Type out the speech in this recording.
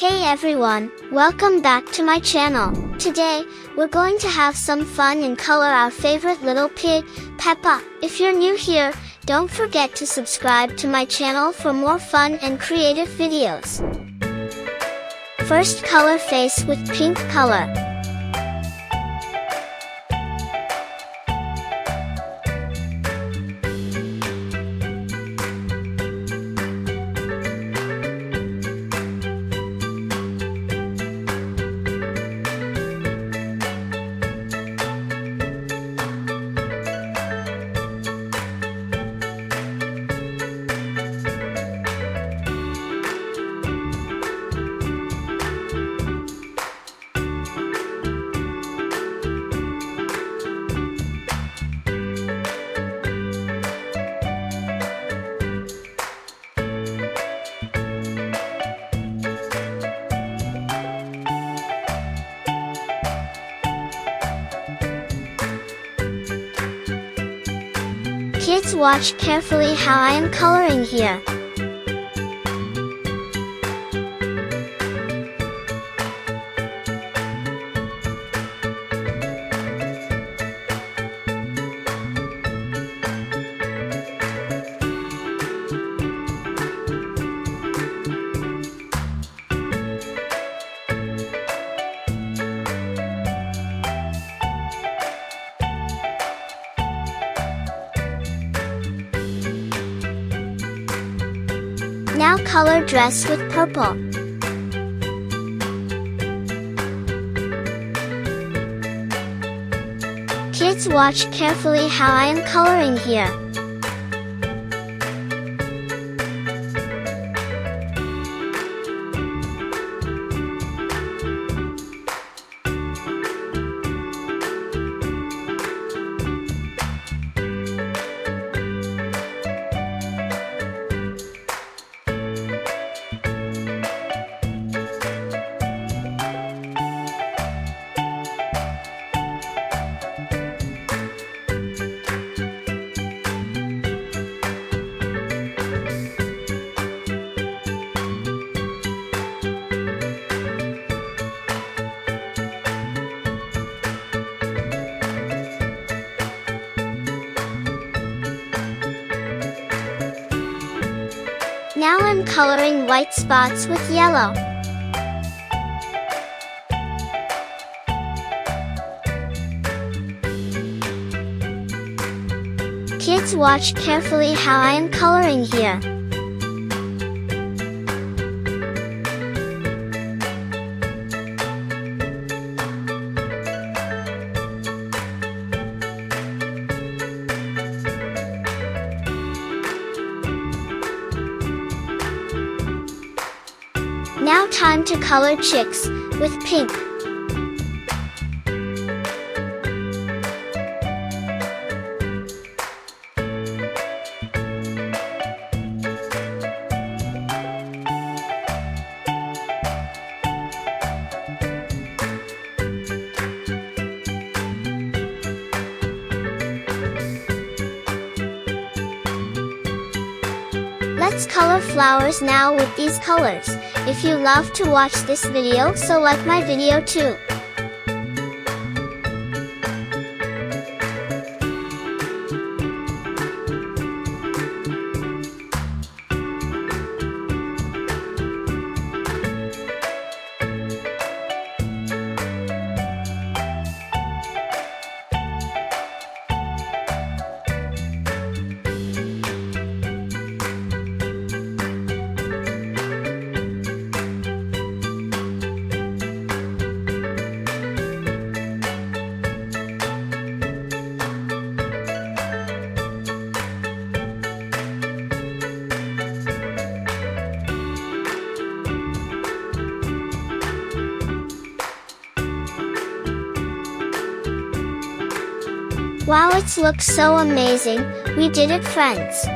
Hey everyone, welcome back to my channel. Today, we're going to have some fun and color our favorite little pig, Peppa. If you're new here, don't forget to subscribe to my channel for more fun and creative videos. First, color face with pink color. Kids, watch carefully how I am coloring here. Now color dress with purple. Kids, watch carefully how I am coloring here. Now I'm coloring white spots with yellow. Kids, watch carefully how I am coloring here. Now time to color chicks with pink. Let's color flowers now with these colors. If you love to watch this video, so like my video too. Wow, it looks so amazing. We did it, friends.